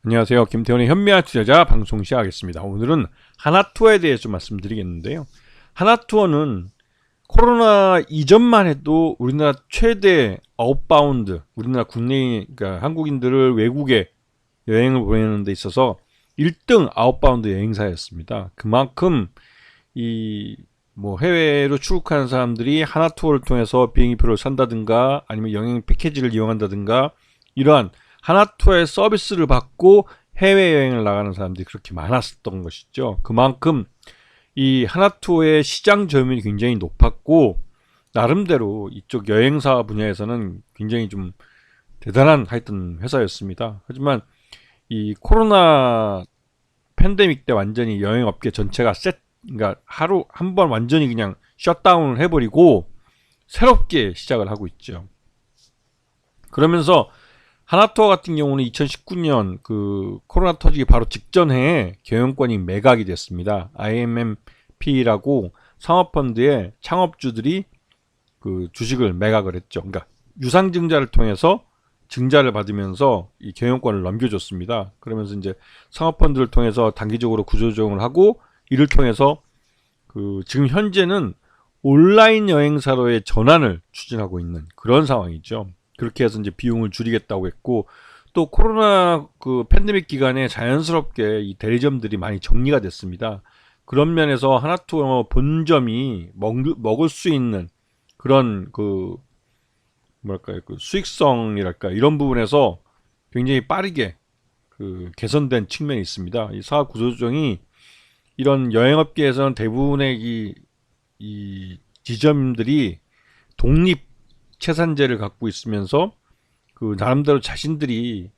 안녕하세요. 김태훈의 현미한 투자자 방송 시작하겠습니다. 오늘은 하나투어에 대해서 좀 말씀드리겠는데요. 하나투어는 코로나 이전만 해도 우리나라 최대 아웃바운드, 우리나라 국내, 그러니까 한국인들을 외국에 여행을 보내는 데 있어서 1등 아웃바운드 여행사였습니다. 그만큼 이 뭐 해외로 출국하는 사람들이 하나투어를 통해서 비행기표를 산다든가 아니면 여행 패키지를 이용한다든가 이러한 하나투어의 서비스를 받고 해외여행을 나가는 사람들이 그렇게 많았었던 것이죠. 그만큼 이 하나투어의 시장 점유율이 굉장히 높았고 나름대로 이쪽 여행사 분야에서는 굉장히 좀 대단한 하여튼 회사였습니다. 하지만 이 코로나 팬데믹 때 완전히 여행업계 전체가 그러니까 하루 한 번 완전히 그냥 셧다운을 해버리고 새롭게 시작을 하고 있죠. 그러면서 하나투어 같은 경우는 2019년 그 코로나 터지기 바로 직전에 경영권이 매각이 됐습니다. IMMP라고 상업펀드의 창업주들이 그 주식을 매각을 했죠. 그러니까 유상증자를 통해서 증자를 받으면서 이 경영권을 넘겨줬습니다. 그러면서 이제 상업펀드를 통해서 단기적으로 구조조정을 하고 이를 통해서 그 지금 현재는 온라인 여행사로의 전환을 추진하고 있는 그런 상황이죠. 그렇게 해서 이제 비용을 줄이겠다고 했고 또 코로나 그 팬데믹 기간에 자연스럽게 이 대리점들이 많이 정리가 됐습니다. 그런 면에서 하나투어 본점이 먹을 수 있는 그런 그 뭐랄까요 그 수익성이랄까 이런 부분에서 굉장히 빠르게 그 개선된 측면이 있습니다. 이 사업 구조조정이 이런 여행업계에서는 대부분의 이 지점들이 독립 채산제를 갖고 있으면서 그 나름대로 자신들이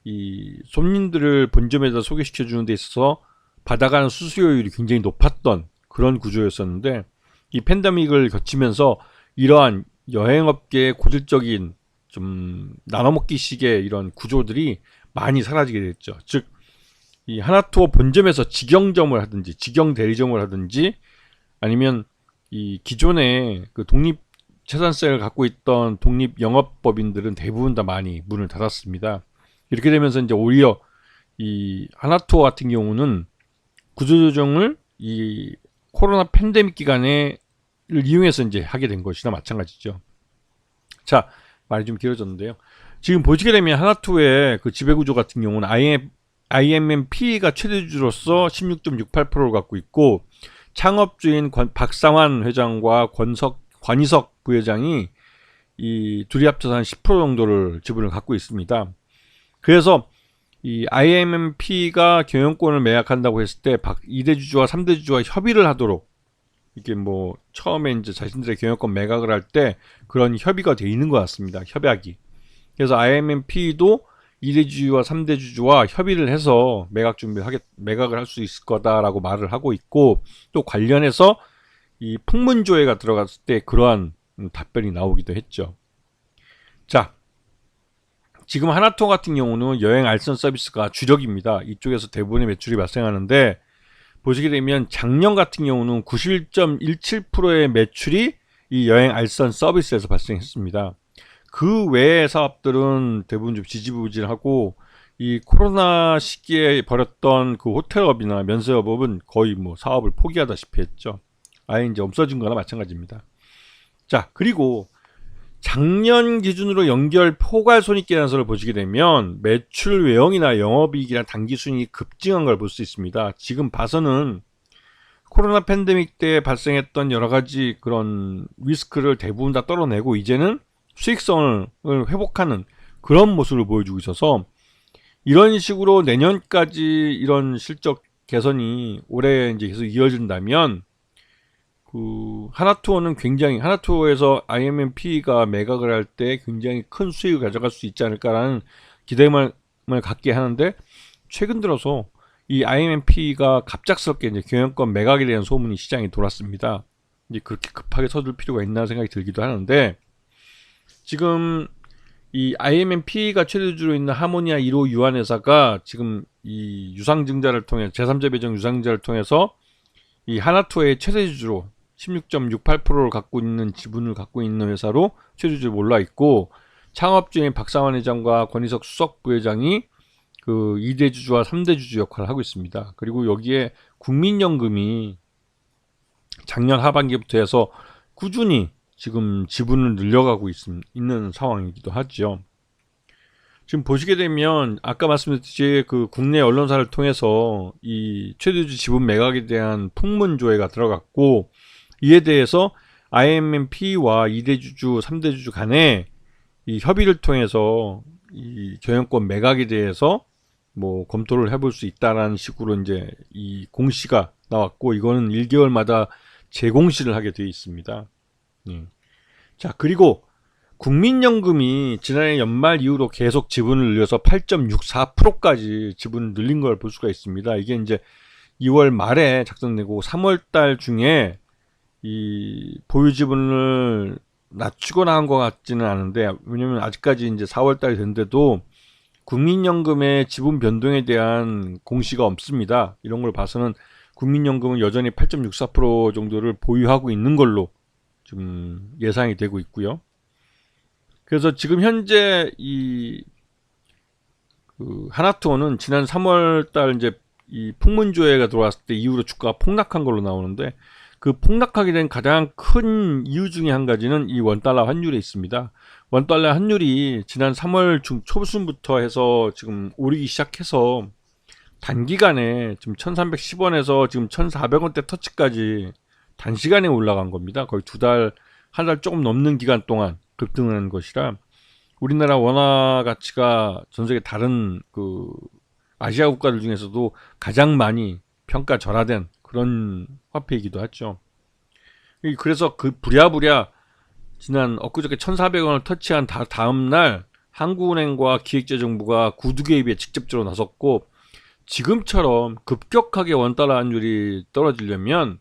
이 손님들을 본점에다 소개시켜 주는 데 있어서 받아가는 수수료율이 굉장히 높았던 그런 구조였었는데 이 팬데믹을 거치면서 이러한 여행업계의 고질적인 좀 나눠먹기식의 이런 구조들이 많이 사라지게 됐죠. 즉 이 하나투어 본점에서 직영점을 하든지 직영 대리점을 하든지 아니면 이 기존의 그 독립 채산세를 갖고 있던 독립 영업법인들은 대부분 다 많이 문을 닫았습니다. 이렇게 되면서 이제 오히려 이 하나투어 같은 경우는 구조조정을 이 코로나 팬데믹 기간에 이용해서 이제 하게 된 것이나 마찬가지죠. 자, 말이 좀 길어졌는데요. 지금 보시게 되면 하나투어의 그 지배구조 같은 경우는 IMMP가 최대주주로서 16.68%를 갖고 있고 창업주인 박상환 회장과 관이석 부회장이 이 둘이 합쳐서 한 10% 정도를 지분을 갖고 있습니다. 그래서 이 IMMP가 경영권을 매각한다고 했을 때 2대 주주와 3대 주주와 협의를 하도록 이게 뭐 처음에 이제 자신들의 경영권 매각을 할 때 그런 협의가 돼 있는 것 같습니다. 협약이. 그래서 IMMP도 2대 주주와 3대 주주와 협의를 해서 매각을 할 수 있을 거다라고 말을 하고 있고 또 관련해서 이 풍문조회가 들어갔을 때 그러한 답변이 나오기도 했죠. 자, 지금 하나투어 같은 경우는 여행 알선 서비스가 주력입니다. 이쪽에서 대부분의 매출이 발생하는데 보시게 되면 작년 같은 경우는 91.17%의 매출이 이 여행 알선 서비스에서 발생했습니다. 그 외의 사업들은 대부분 좀 지지부진하고 이 코로나 시기에 벌였던 그 호텔업이나 면세업은 거의 뭐 사업을 포기하다시피 했죠. 아예 이제 없어진 거나 마찬가지입니다. 자, 그리고 작년 기준으로 연결 포괄 손익계산서를 보시게 되면 매출 외형이나 영업이익이나 당기순이익이 급증한 걸 볼 수 있습니다. 지금 봐서는 코로나 팬데믹 때 발생했던 여러 가지 그런 리스크를 대부분 다 떨어내고 이제는 수익성을 회복하는 그런 모습을 보여주고 있어서 이런 식으로 내년까지 이런 실적 개선이 올해 이제 계속 이어진다면 그 하나투어에서 IMMP가 매각을 할 때 굉장히 큰 수익을 가져갈 수 있지 않을까라는 기대감을 갖게 하는데 최근 들어서 이 IMMP가 갑작스럽게 이제 경영권 매각에 대한 소문이 시장에 돌았습니다. 이제 그렇게 급하게 서둘 필요가 있나 생각이 들기도 하는데 지금 이 IMMP가 최대주로 있는 하모니아 1호 유한회사가 지금 이 유상증자를 통해 제3자 배정 유상증자를 통해서 이 하나투어의 최대주주로 16.68%를 갖고 있는 지분을 갖고 있는 회사로 최대주주로 올라 있고 창업주인 박상환 회장과 권희석 수석 부회장이 그 2대 주주와 3대 주주 역할을 하고 있습니다. 그리고 여기에 국민연금이 작년 하반기부터 해서 꾸준히 지금 지분을 늘려가고 있는 상황이기도 하죠. 지금 보시게 되면 아까 말씀드렸듯이 그 국내 언론사를 통해서 이 최대주 지분 매각에 대한 풍문 조회가 들어갔고, 이에 대해서 IMMP와 2대 주주, 3대 주주 간에 이 협의를 통해서 이 경영권 매각에 대해서 뭐 검토를 해볼 수 있다라는 식으로 이제 이 공시가 나왔고, 이거는 1개월마다 재공시를 하게 되어 있습니다. 자, 그리고 국민연금이 지난해 연말 이후로 계속 지분을 늘려서 8.64%까지 지분을 늘린 걸 볼 수가 있습니다. 이게 이제 2월 말에 작성되고 3월 달 중에 이 보유 지분을 낮추거나 한 것 같지는 않은데, 왜냐면 아직까지 이제 4월 달이 됐는데도 국민연금의 지분 변동에 대한 공시가 없습니다. 이런 걸 봐서는 국민연금은 여전히 8.64% 정도를 보유하고 있는 걸로 좀 예상이 되고 있고요. 그래서 지금 현재 그 하나투어는 지난 3월 달 이제 이 풍문조회가 들어왔을 때 이후로 주가가 폭락한 걸로 나오는데, 그 폭락하게 된 가장 큰 이유 중에 한 가지는 이 원달러 환율에 있습니다. 원달러 환율이 지난 3월 초순부터 해서 지금 오르기 시작해서 단기간에 지금 1310원에서 지금 1400원대 터치까지 단시간에 올라간 겁니다. 거의 한 달 조금 넘는 기간 동안 급등을 한 것이라, 우리나라 원화 가치가 전 세계 다른 그 아시아 국가들 중에서도 가장 많이 평가절하된 그런 화폐이기도 하죠. 그래서 그 부랴부랴 지난 엊그저께 1,400원을 터치한 다음 날 한국은행과 기획재정부가 구두 개입에 직접적으로 나섰고, 지금처럼 급격하게 원달러 환율이 떨어지려면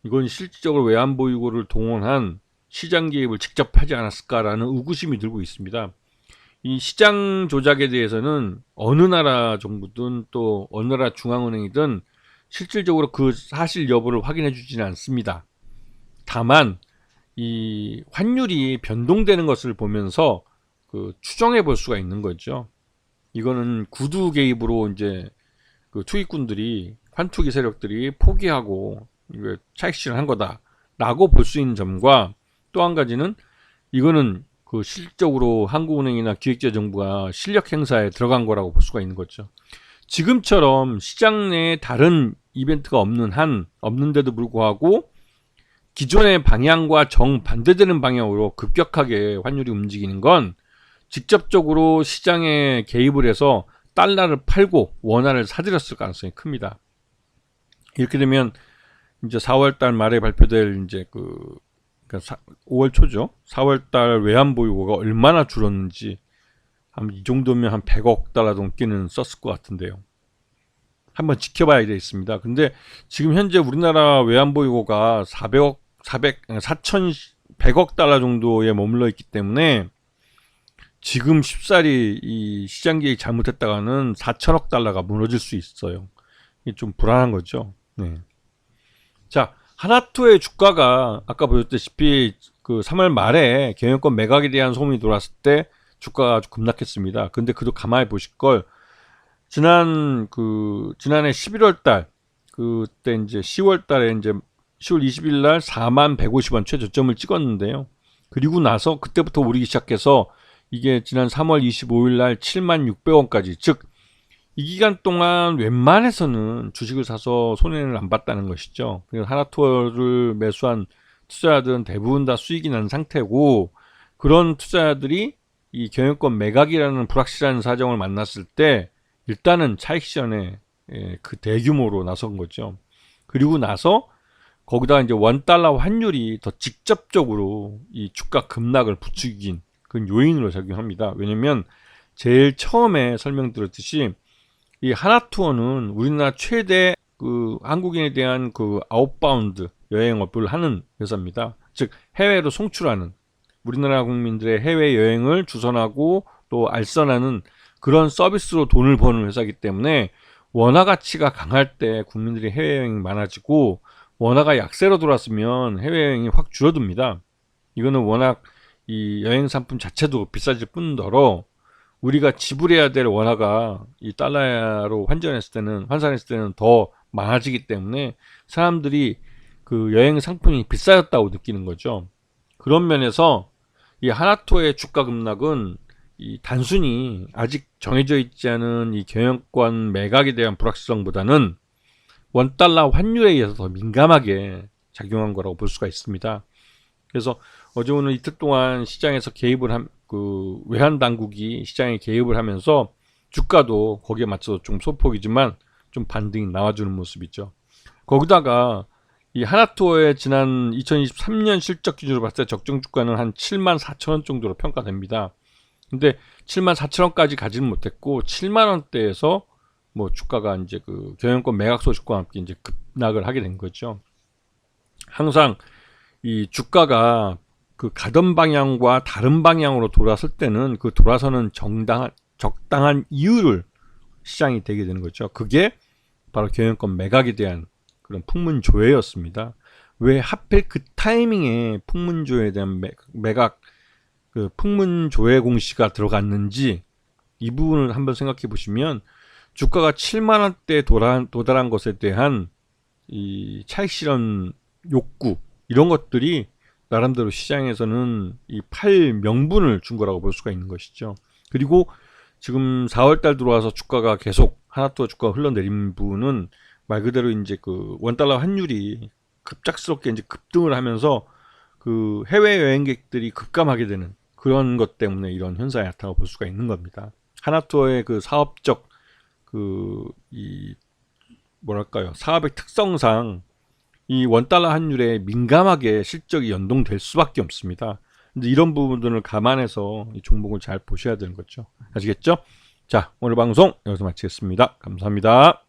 이건 실질적으로 외환보유고를 동원한 시장 개입을 직접 하지 않았을까라는 의구심이 들고 있습니다. 이 시장 조작에 대해서는 어느 나라 정부든 또 어느 나라 중앙은행이든 실질적으로 그 사실 여부를 확인해 주지는 않습니다. 다만 이 환율이 변동되는 것을 보면서 그 추정해 볼 수가 있는 거죠. 이거는 구두 개입으로 이제 그 투기꾼들이, 환투기 세력들이 포기하고 차익 실현을 한 거다라고 볼 수 있는 점과, 또 한 가지는 이거는 그 실질적으로 한국은행이나 기획재정부가 실력 행사에 들어간 거라고 볼 수가 있는 거죠. 지금처럼 시장 내에 다른 이벤트가 없는데도 불구하고 기존의 방향과 정반대되는 방향으로 급격하게 환율이 움직이는 건 직접적으로 시장에 개입을 해서 달러를 팔고 원화를 사들였을 가능성이 큽니다. 이렇게 되면 이제 4월 달 말에 발표될 이제 그러니까 5월 초죠. 4월 달 외환 보유고가 얼마나 줄었는지, 이 정도면 한 100억 달러 넘게는 썼을 것 같은데요. 한번 지켜봐야 되겠습니다. 근데 지금 현재 우리나라 외환 보유고가 4,100억 달러 정도에 머물러 있기 때문에 지금 쉽사리 이 시장 계획이 잘못했다가는 4천억 달러가 무너질 수 있어요. 이게 좀 불안한 거죠. 네. 자, 하나투의 주가가 아까 보셨다시피 그 3월 말에 경영권 매각에 대한 소문이 돌았을 때 주가가 아주 급락했습니다. 근데 그도 가만히 보실 걸, 지난해 11월 달, 그때 이제 10월 달에 이제 10월 20일 날 4150원 최저점을 찍었는데요. 그리고 나서 그때부터 오르기 시작해서 이게 지난 3월 25일 날 7600원까지, 즉 이 기간 동안 웬만해서는 주식을 사서 손해를 안 봤다는 것이죠. 그래서 하나투어를 매수한 투자자들은 대부분 다 수익이 난 상태고, 그런 투자자들이 이 경영권 매각이라는 불확실한 사정을 만났을 때 일단은 차익 실현에 그 대규모로 나선 거죠. 그리고 나서 거기다 이제 원달러 환율이 더 직접적으로 이 주가 급락을 부추긴 그 요인으로 작용합니다. 왜냐면 제일 처음에 설명드렸듯이 이 하나투어는 우리나라 최대 그 한국인에 대한 그 아웃바운드 여행업을 하는 회사입니다. 즉 해외로 송출하는, 우리나라 국민들의 해외 여행을 주선하고 또 알선하는 그런 서비스로 돈을 버는 회사이기 때문에 원화 가치가 강할 때 국민들이 해외여행이 많아지고, 원화가 약세로 돌았으면 해외여행이 확 줄어듭니다. 이거는 워낙 이 여행 상품 자체도 비싸질 뿐더러 우리가 지불해야 될 원화가 이 달러로 환산했을 때는 더 많아지기 때문에 사람들이 그 여행 상품이 비싸졌다고 느끼는 거죠. 그런 면에서 이 하나투어의 주가 급락은 이 단순히 아직 정해져 있지 않은 이 경영권 매각에 대한 불확실성보다는 원달러 환율에 의해서 더 민감하게 작용한 거라고 볼 수가 있습니다. 그래서 어제 오늘 이틀 동안 시장에서 그 외환 당국이 시장에 개입을 하면서 주가도 거기에 맞춰서 좀 소폭이지만 좀 반등이 나와주는 모습이죠. 거기다가 이 하나투어의 지난 2023년 실적 기준으로 봤을 때 적정 주가는 한 74,000원 정도로 평가됩니다. 근데 74,000원까지 가지는 못했고 7만원대에서 뭐 주가가 이제 그 경영권 매각 소식과 함께 이제 급락을 하게 된 거죠. 항상 이 주가가 그 가던 방향과 다른 방향으로 돌아설 때는 그 돌아서는 적당한 이유를 시장이 되게 되는 거죠. 그게 바로 경영권 매각에 대한 그런 풍문조회였습니다. 왜 하필 그 타이밍에 풍문조회에 대한 매각 그 풍문조회 공시가 들어갔는지 이 부분을 한번 생각해 보시면 주가가 7만 원대에 도달한 것에 대한 이 차익 실현 욕구 이런 것들이 나름대로 시장에서는 이 팔 명분을 준 거라고 볼 수가 있는 것이죠. 그리고 지금 4월달 들어와서 주가가 계속 하나투어 주가가 흘러내린 부분은 말 그대로 이제 그 원달러 환율이 급작스럽게 이제 급등을 하면서 그 해외 여행객들이 급감하게 되는 그런 것 때문에 이런 현상이 나타나고 볼 수가 있는 겁니다. 하나투어의 그 사업적 이 뭐랄까요 사업의 특성상 이 원달러 환율에 민감하게 실적이 연동될 수밖에 없습니다. 근데 이런 부분들을 감안해서 이 종목을 잘 보셔야 되는 거죠. 아시겠죠? 자, 오늘 방송 여기서 마치겠습니다. 감사합니다.